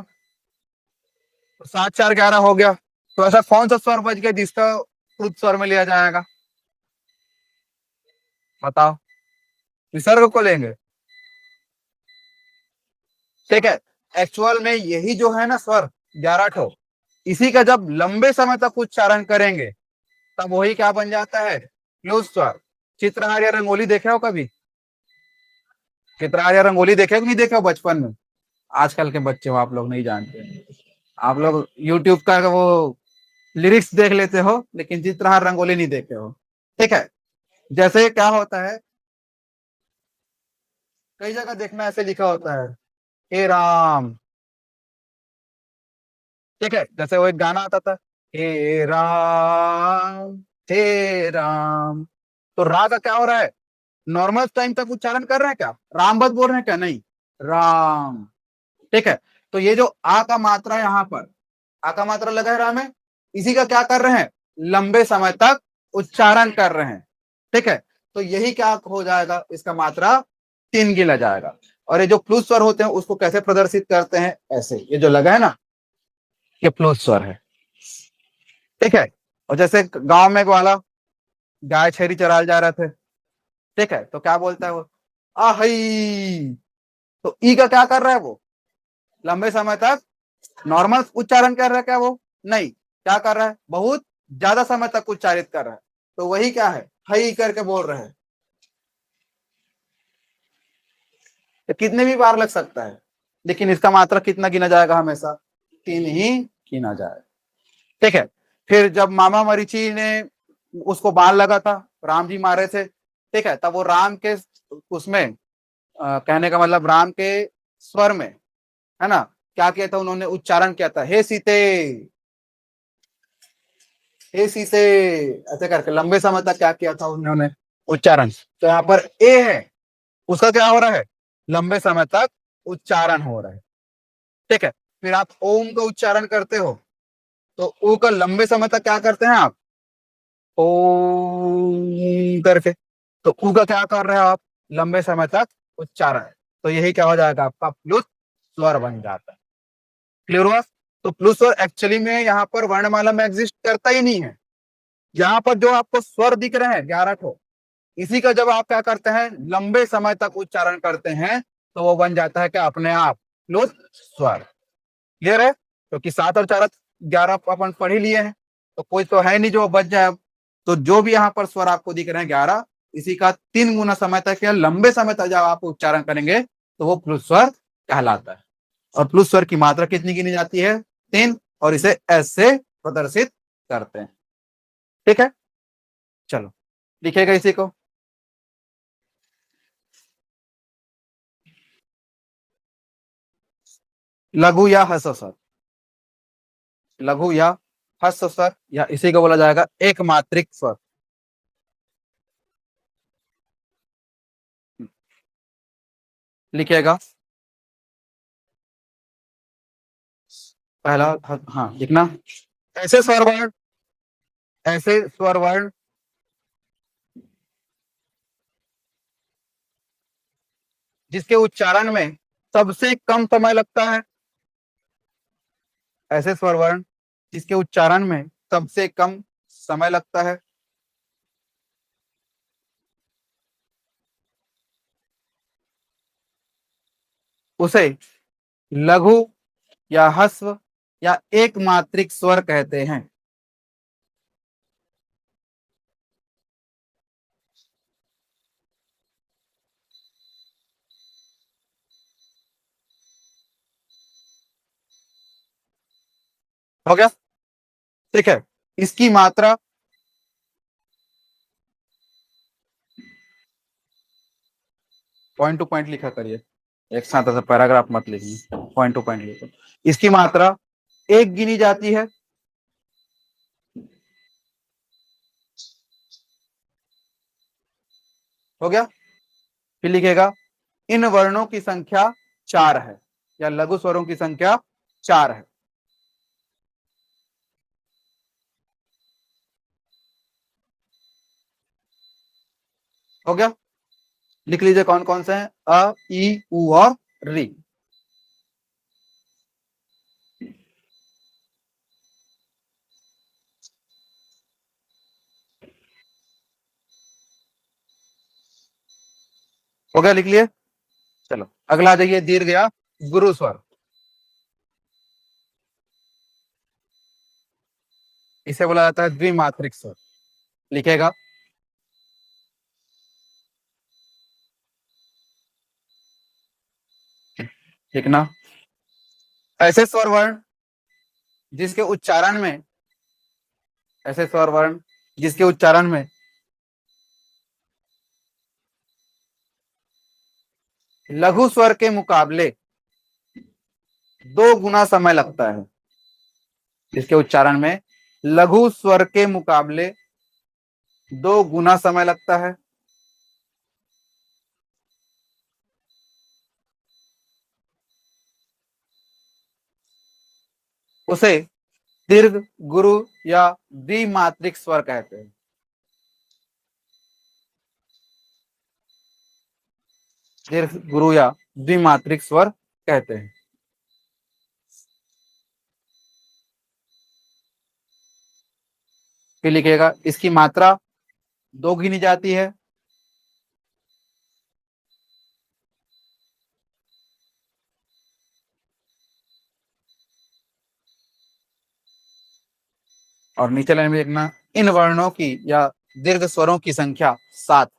तो 7 4 11 हो गया। तो ऐसा कौन सा स्वर बच गया जिसका प्लुत स्वर में लिया जाएगा? बताओ। विसर्ग को लेंगे। ठीक है, एक्चुअल में यही जो है ना स्वर 11 ठो, इसी का जब लंबे समय तक उच्चारण करेंगे तब वही क्या बन जाता है? प्लुत स्वर। चित्रहार या रंगोली देखे हो कभी? चित्रहार या रंगोली देखे हो कि नहीं देखे हो बचपन में? आजकल के बच्चे हो आप लोग, नहीं जानते। आप लोग यूट्यूब का वो लिरिक्स देख लेते हो, लेकिन चित्रहार रंगोली नहीं देखे हो। ठीक है, जैसे क्या होता है, कई जगह देखना ऐसे लिखा होता है, हे राम। ठीक है, जैसे वो एक गाना आता था, हे राम, हे राम। तो रा का क्या हो रहा है? नॉर्मल टाइम तक उच्चारण कर रहे हैं क्या? राम बद बोल रहे हैं क्या? नहीं, राम। ठीक है, तो ये जो आ का मात्रा यहाँ पर, आ का मात्रा लगा है रा में, इसी का क्या कर रहे हैं? लंबे समय तक उच्चारण कर रहे हैं। ठीक है, तो यही क्या हो जाएगा? इसका मात्रा 3 गिना जाएगा। और ये जो प्लुत स्वर होते हैं उसको कैसे प्रदर्शित करते हैं? ऐसे, ये जो लगा है ना, ये प्लुत स्वर है। ठीक है, और जैसे गांव में वाला गाय छेरी चराल जा रहे थे, ठीक है, तो क्या बोलता है वो? आहई। तो ई का क्या कर रहा है वो? लंबे समय तक नॉर्मल उच्चारण कर रहा है क्या वो? नहीं, क्या कर रहा है? बहुत ज्यादा समय तक उच्चारित कर रहा है। तो वही क्या है? हई करके बोल रहे हैं। तो कितने भी बार लग सकता है, लेकिन इसका मात्रा कितना गिना जाएगा? हमेशा 3 ही गिना जाएगा। ठीक है, फिर जब मामा मरीची ने उसको बाण लगा था, राम जी मारे थे, ठीक है, तब वो राम के उसमें कहने का मतलब राम के स्वर में, है ना, क्या किया था उन्होंने? उच्चारण किया था, हे सीते। ए सी से ऐसे करके लंबे समय तक क्या किया था उन्होंने, उच्चारण। तो यहाँ पर ए है, उसका क्या हो रहा है, लंबे समय तक उच्चारण हो रहा है। ठीक है, फिर आप ओम का उच्चारण करते हो तो ओ का लंबे समय तक क्या करते हैं आप, ओम करके। तो ऊ का क्या कर रहे हो आप, लंबे समय तक उच्चारण। तो यही क्या हो जाएगा, आपका प्लुत स्वर बन जाता है। क्लियर हुआ। तो प्लुत स्वर एक्चुअली में यहाँ पर वर्णमाला में एग्जिस्ट करता ही नहीं है। यहाँ पर जो आपको स्वर दिख रहे हैं 11 ठो, इसी का जब आप क्या करते हैं, लंबे समय तक उच्चारण करते हैं, तो वो बन जाता है क्या, अपने आप प्लुत स्वर। क्लियर है, क्योंकि 7 और 4 11 अपन पढ़ ही लिए हैं, तो कोई तो है नहीं जो बच जाए अब। तो जो भी यहाँ पर स्वर आपको दिख रहे हैं 11, इसी का 3 गुना समय तक या लंबे समय तक जब आप उच्चारण करेंगे तो वो प्लुत स्वर कहलाता है। और प्लुत स्वर की मात्रा कितनी गिनी जाती है, 3, और इसे एस से प्रदर्शित करते हैं। ठीक है, चलो लिखेगा इसी को। लघु या हस्व स्वर, लघु या हस्व स्वर, या इसी को बोला जाएगा एक मात्रिक स्वर। लिखिएगा पहला, हाँ लिखना, ऐसे स्वर वर्ण, ऐसे स्वर वर्ण जिसके उच्चारण में सबसे कम समय लगता है, ऐसे स्वर वर्ण जिसके उच्चारण में सबसे कम समय लगता है, उसे लघु या ह्रस्व या एक मात्रिक स्वर कहते हैं। हो गया, ठीक है। इसकी मात्रा, पॉइंट टू पॉइंट लिखा करिए, एक साथ ऐसा पैराग्राफ मत लिखिए, पॉइंट टू पॉइंट लिखो। इसकी मात्रा एक गिनी जाती है, हो गया। फिर लिखेगा इन वर्णों की संख्या 4 है, या लघु स्वरों की संख्या 4 है। हो गया, लिख लीजिए कौन कौन से हैं, अ ई उ और री। हो गया, लिख लिए। चलो अगला आ जाइए, दीर्घ या गुरु स्वर। इसे बोला जाता है द्विमात्रिक स्वर। लिखेगा लिखना, ऐसे स्वर वर्ण जिसके उच्चारण में, ऐसे स्वर वर्ण जिसके उच्चारण में लघु स्वर के मुकाबले 2 गुना समय लगता है, जिसके उच्चारण में लघु स्वर के मुकाबले 2 गुना समय लगता है, उसे दीर्घ, गुरु या द्विमात्रिक स्वर कहते हैं। दीर्घ, गुरु या द्विमात्रिक स्वर कहते हैं। फिर लिखिएगा इसकी मात्रा 2 गिनी जाती है, और नीचे लाइन में लिखना इन वर्णों की या दीर्घ स्वरों की संख्या 7।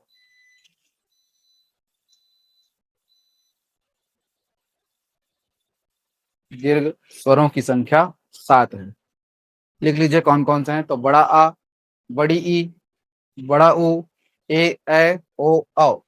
दीर्घ स्वरों की संख्या 7 है। लिख लीजिए कौन कौन से हैं, तो बड़ा आ, बड़ी ई, बड़ा ऊ, ए ओ औ।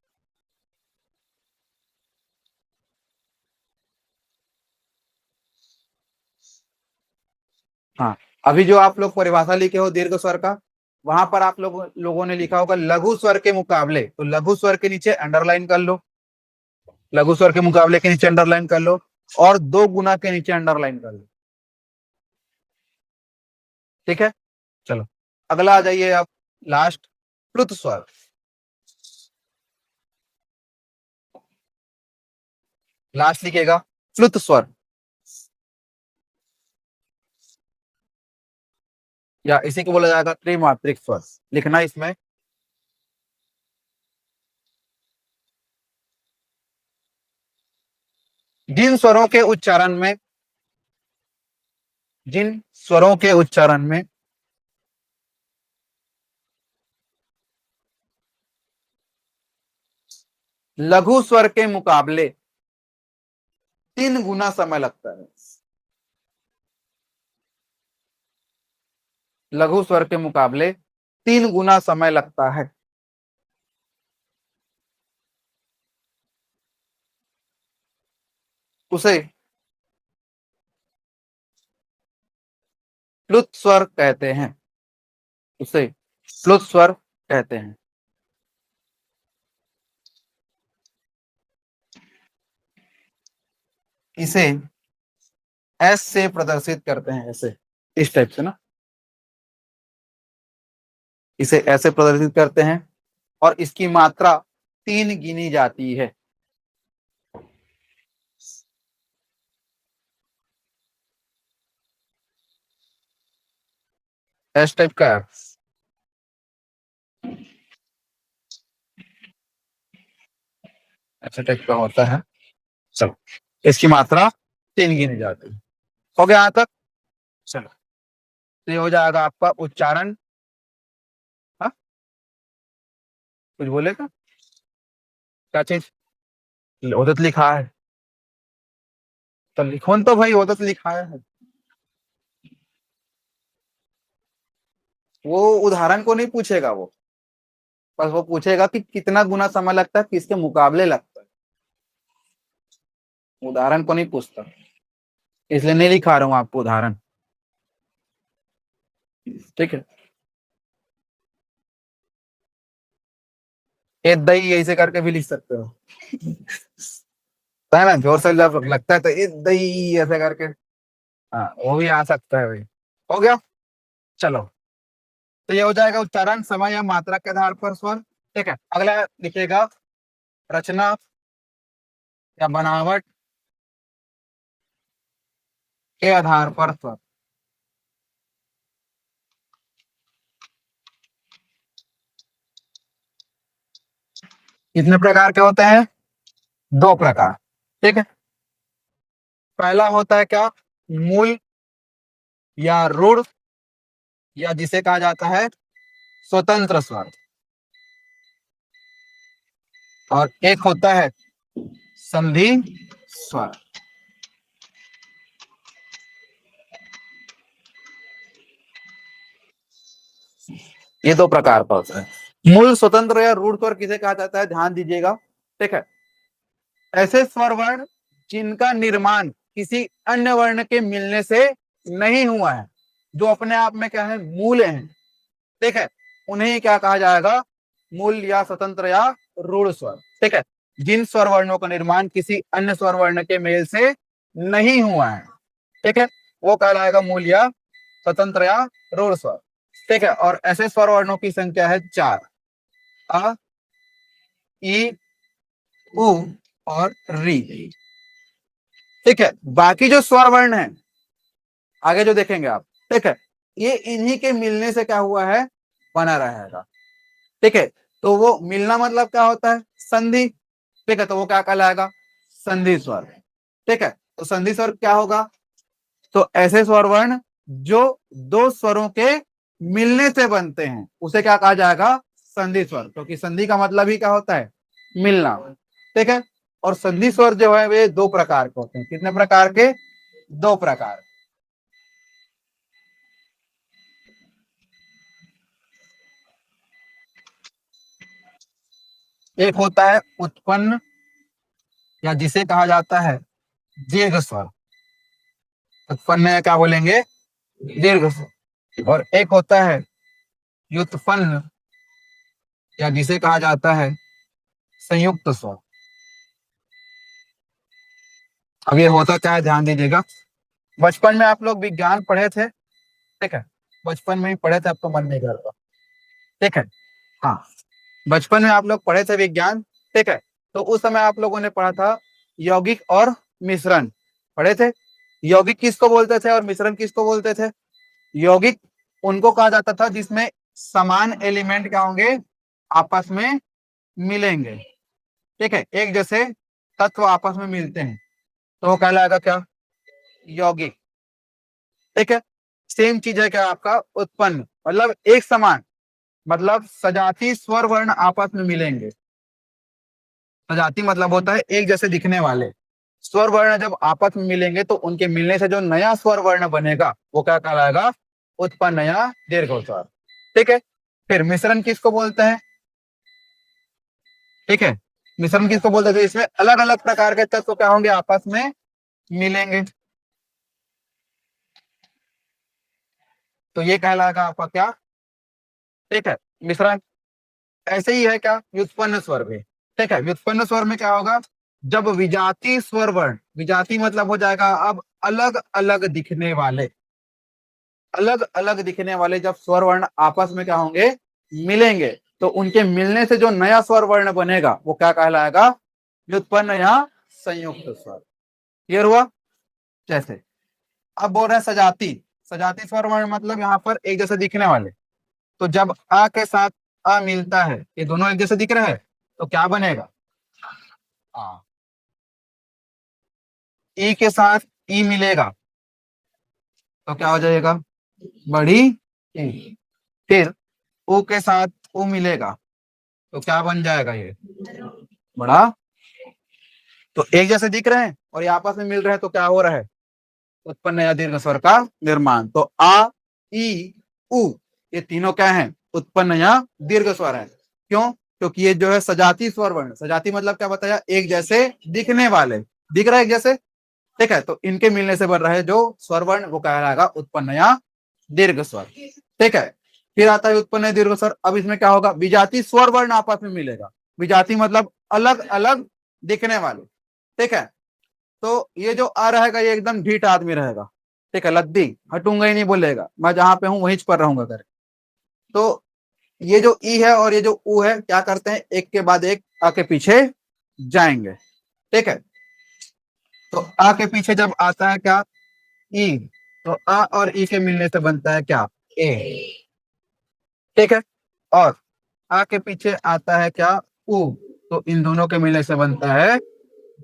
हाँ, अभी जो आप लोग परिभाषा लिखे हो दीर्घ स्वर का, वहां पर आप लोगों ने लिखा होगा लघु स्वर के मुकाबले, तो लघु स्वर के नीचे अंडरलाइन कर लो, लघु स्वर के मुकाबले के नीचे अंडरलाइन कर लो, और 2 गुना के नीचे अंडरलाइन कर लो। ठीक है, चलो अगला आ जाइए आप, लास्ट प्लुत स्वर। लास्ट लिखिएगा प्लुत स्वर, या इसी को बोला जाएगा त्रिमात्रिक स्वर। लिखना इसमें जिन स्वरों के उच्चारण में, जिन स्वरों के उच्चारण में लघु स्वर के मुकाबले 3 गुना समय लगता है, लघु स्वर के मुकाबले 3 गुना समय लगता है, उसे प्लुत स्वर कहते हैं, उसे प्लुत स्वर कहते हैं। इसे एस से प्रदर्शित करते हैं, ऐसे, इस टाइप से ना, इसे ऐसे प्रदर्शित करते हैं, और इसकी मात्रा 3 गिनी जाती है। एस टाइप का है, ऐसे टाइप का होता है। चलो, इसकी मात्रा 3 गिनी जाती है। हो गया यहाँ तक? चलो, तो ये हो जाएगा आपका उच्चारण। हाँ, कुछ बोलेगा? क्या चीज? ओदत लिखा है तो लिखो न, तो भाई ओदत लिखा है, वो उदाहरण को नहीं पूछेगा वो, बस वो पूछेगा कि कितना गुना समय लगता है, किसके मुकाबले लगता है, उदाहरण को नहीं पूछता, इसलिए नहीं लिखा रहा हूँ आपको उदाहरण। ठीक है, ए दही ऐसे करके भी लिख सकते हो, है ना, जोर से जब लगता है तो ए दही ऐसे करके, हाँ वो भी आ सकता है भाई। हो गया, चलो, तो ये हो जाएगा उच्चारण, समय या मात्रा के आधार पर स्वर। ठीक है, अगला लिखिएगा रचना या बनावट के आधार पर स्वर। कितने प्रकार के होते हैं? 2 प्रकार। ठीक है, पहला होता है क्या, मूल या रूढ़, या जिसे कहा जाता है स्वतंत्र स्वर, और एक होता है संधि स्वर। ये 2 प्रकार का होता है। मूल, स्वतंत्र या रूढ़ स्वर किसे कहा जाता है, ध्यान दीजिएगा। ठीक है, ऐसे स्वर वर्ण जिनका निर्माण किसी अन्य वर्ण के मिलने से नहीं हुआ है, जो अपने आप में क्या है, मूल हैं। ठीक है, उन्हें क्या कहा जाएगा, मूल या स्वतंत्र या रूढ़ स्वर। ठीक है, जिन स्वर वर्णों का निर्माण किसी अन्य स्वर वर्ण के मेल से नहीं हुआ है, ठीक है, वो कहलाएगा मूल या स्वतंत्र या रूढ़ स्वर। ठीक है, और ऐसे स्वर वर्णों की संख्या है 4, अ, ई, उ और री। ठीक है, बाकी जो स्वर वर्ण है, आगे जो देखेंगे आप, ठीक है, ये इन्हीं के मिलने से क्या हुआ है, बना रहेगा। ठीक है, तो वो मिलना मतलब क्या होता है, संधि। ठीक है, तो वो क्या कहलाएगा, संधि स्वर। ठीक है, तो संधि स्वर क्या होगा, तो ऐसे स्वर वर्ण जो 2 स्वरों के मिलने से बनते हैं, उसे क्या कहा जाएगा, संधि स्वर, क्योंकि संधि का मतलब ही क्या होता है, मिलना। ठीक है, और संधि स्वर जो है वे 2 प्रकार के होते हैं। कितने प्रकार के? 2 प्रकार। एक होता है उत्पन्न, या जिसे कहा जाता है दीर्घ स्वर। उत्पन्न क्या बोलेंगे, दीर्घ स्वर, और एक होता है व्युत्पन्न, या जिसे कहा जाता है संयुक्त स्वर। अब ये होता क्या है, ध्यान दीजिएगा। बचपन में आप लोग विज्ञान पढ़े थे, ठीक है, बचपन में ही पढ़े थे, अब तो मन नहीं करता, ठीक है। हाँ, बचपन में आप लोग पढ़े थे विज्ञान, ठीक है। तो उस समय आप लोगों ने पढ़ा था यौगिक और मिश्रण, पढ़े थे। यौगिक किसको बोलते थे और मिश्रण किसको बोलते थे? यौगिक उनको कहा जाता था जिसमें समान एलिमेंट क्या होंगे, आपस में मिलेंगे, ठीक है, एक जैसे तत्व आपस में मिलते हैं, तो वो कहलाएगा क्या, यौगिक, ठीक है। सेम चीज है क्या आपका उत्पन्न, मतलब एक समान, मतलब सजाती स्वर वर्ण आपस में मिलेंगे। सजाती मतलब होता है एक जैसे दिखने वाले, स्वर वर्ण जब आपस में मिलेंगे तो उनके मिलने से जो नया स्वर वर्ण बनेगा वो क्या कहलाएगा, उत्पन्न या दीर्घ स्वर, ठीक है। फिर मिश्रण किसको बोलते हैं, ठीक है, मिश्रण किसको बोलते हैं, इसमें अलग अलग प्रकार के तत्व क्या होंगे, आपस में मिलेंगे, तो ये कहलाएगा आपका क्या, ठीक है, मिश्रण। ऐसे ही है क्या व्युत्पन्न स्वर भी, ठीक है। व्युत्पन्न स्वर में क्या होगा, जब विजाती स्वर वर्ण, विजाती मतलब हो जाएगा अब अलग अलग दिखने वाले, अलग अलग दिखने वाले जब स्वर वर्ण आपस में क्या होंगे, मिलेंगे, तो उनके मिलने से जो नया स्वर वर्ण बनेगा वो क्या कहलाएगा, व्युत्पन्न या संयुक्त स्वर। क्लियर हुआ? जैसे अब बोल रहे हैं सजाती, सजाती स्वर वर्ण मतलब यहाँ पर एक जैसे दिखने वाले, तो जब आ के साथ आ मिलता है, ये दोनों एक जैसे दिख रहे हैं, तो क्या बनेगा, आ। ई के साथ ई मिलेगा तो क्या हो जाएगा, बड़ी ई। फिर ऊ के साथ ऊ मिलेगा तो क्या बन जाएगा, ये बड़ा। तो एक जैसे दिख रहे हैं और ये आपस में मिल रहे हैं, तो क्या हो रहा है, उत्पन्न या दीर्घ स्वर का निर्माण। तो आ, ई, उ, ये तीनों क्या है, उत्पन्न या दीर्घ स्वर है। क्यों? क्योंकि ये जो है सजाती स्वर वर्ण, सजाती मतलब क्या बताया, एक जैसे दिखने वाले, दिख रहा है एक जैसे, ठीक है, तो इनके मिलने से बन रहा है जो स्वर वर्ण वो कहलाएगा उत्पन्न या दीर्घ स्वर, ठीक है। फिर आता है उत्पन्न दीर्घ स्वर। अब इसमें क्या होगा, विजाती स्वर वर्ण आपस में मिलेगा, विजाती मतलब अलग अलग दिखने वाले, ठीक है। तो ये जो आ रहेगा ये एकदम ढीठ आदमी रहेगा, ठीक है, लद्दी, हटूंगा ही नहीं बोलेगा, मैं जहां पे हूं वहीं पर रहूंगा कर। तो ये जो ई है और ये जो ऊ है क्या करते हैं, एक के बाद एक आके पीछे जाएंगे, ठीक है। तो आ के पीछे जब आता है क्या, ई, तो आ और ई के मिलने से बनता है क्या, ए, ठीक है। और आ के पीछे आता है क्या, उ, तो इन दोनों के मिलने से बनता है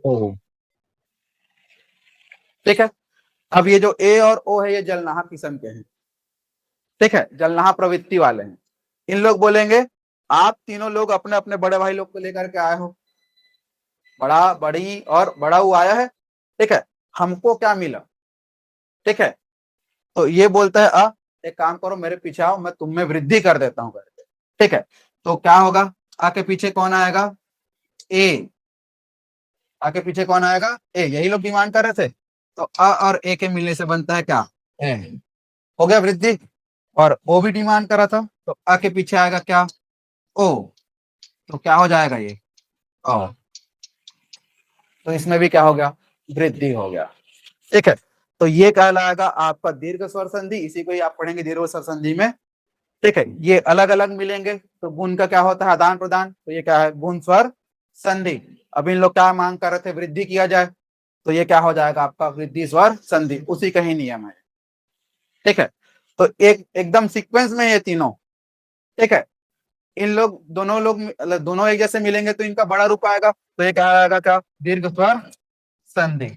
ओ, ठीक है। अब ये जो ए और ओ है ये जलनाहा किस्म के हैं, ठीक है, जलनाहा प्रवृत्ति वाले हैं। इन लोग बोलेंगे आप तीनों लोग अपने अपने बड़े भाई लोग को लेकर के आए हो, बड़ा बड़ी और बड़ा वो आया है, ठीक है, हमको क्या मिला, ठीक है। तो ये बोलता है एक काम करो मेरे पीछे आओ, मैं तुम में वृद्धि कर देता हूँ करके, ठीक है। तो क्या होगा, आके पीछे कौन आएगा, ए, आके पीछे कौन आएगा, ए, यही लोग डिमांड कर रहे थे। तो अ और ए के मिलने से बनता है क्या, ए, हो गया वृद्धि। और ओ भी डिमांड कर रहा था, तो अ के पीछे आएगा क्या, ओ, तो क्या हो जाएगा ये, ओ, तो इसमें भी क्या हो गया, वृद्धि हो गया, ठीक है। तो ये कहलाएगा आपका दीर्घ स्वर संधि, इसी को ही आप पढ़ेंगे दीर्घ स्वर संधि में, ठीक है। ये अलग अलग मिलेंगे तो गुण का क्या होता है, आदान प्रदान, तो ये क्या है, गुण स्वर संधि। अब इन लोग क्या मांग कर रहे थे, वृद्धि किया जाए, तो ये क्या हो जाएगा आपका वृद्धि स्वर संधि, उसी का ही नियम है, ठीक है। तो एक एकदम सीक्वेंस में ये तीनों, ठीक है, इन लोग दोनों लोग दोनों एक जैसे मिलेंगे तो इनका बड़ा रूप आएगा, तो ये क्या आएगा, क्या, दीर्घ स्वर संधि,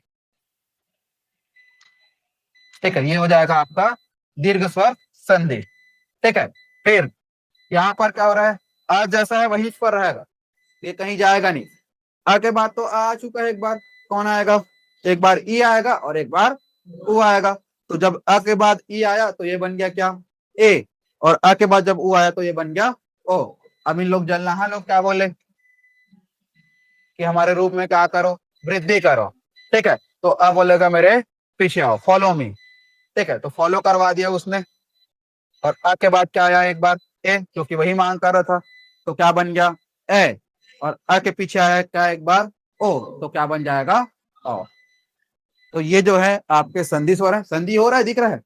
ठीक है, ये हो जाएगा आपका दीर्घ स्वर संधि, ठीक है। फिर यहाँ पर क्या हो रहा है, आज जैसा है वही पर रहेगा, ये कहीं जाएगा नहीं। आगे बात तो आ चुका है, एक बार कौन आएगा, एक बार ई आएगा और एक बार ऊ आएगा। तो जब आ के बाद ई आया तो ये बन गया क्या, ए, और आ के बाद जब ऊ आया तो ये बन गया ओ। अब इन लोग जलनाहा लोग क्या बोले कि हमारे रूप में क्या करो, वृद्धि करो, ठीक है। तो अब बोलेगा मेरे पीछे आओ, फॉलो मी, ठीक है, तो फॉलो करवा दिया उसने। और अ के बाद क्या आया एक बार ए, क्योंकि वही मांग कर रहा था, तो क्या बन गया ए। और अ के पीछे आया क्या एक बार ओ, तो क्या बन जाएगा औ। तो ये जो है आपके संधि स्वर है, संधि हो रहा है, दिख रहा है,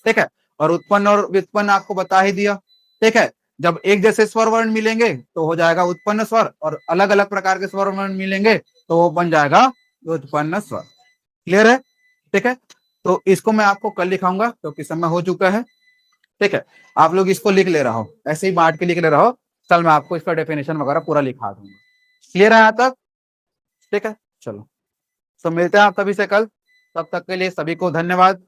ठीक है। और उत्पन्न और व्युत्पन्न आपको बता ही दिया, ठीक है। जब एक जैसे स्वर वर्ण मिलेंगे तो हो जाएगा उत्पन्न स्वर, और अलग अलग प्रकार के स्वर वर्ण मिलेंगे तो वो बन जाएगा व्युत्पन्न स्वर। क्लियर है, ठीक है। तो इसको मैं आपको कल लिखाऊंगा क्योंकि समय हो चुका है, ठीक है। आप लोग इसको लिख ले रहा हो, ऐसे ही बांट के लिख ले रहा हो, कल मैं आपको इसका डेफिनेशन वगैरह पूरा लिखा दूंगा। क्लियर है यहाँ तक, ठीक है। चलो, तो मिलते हैं आप सभी से कल, तब तक के लिए सभी को धन्यवाद।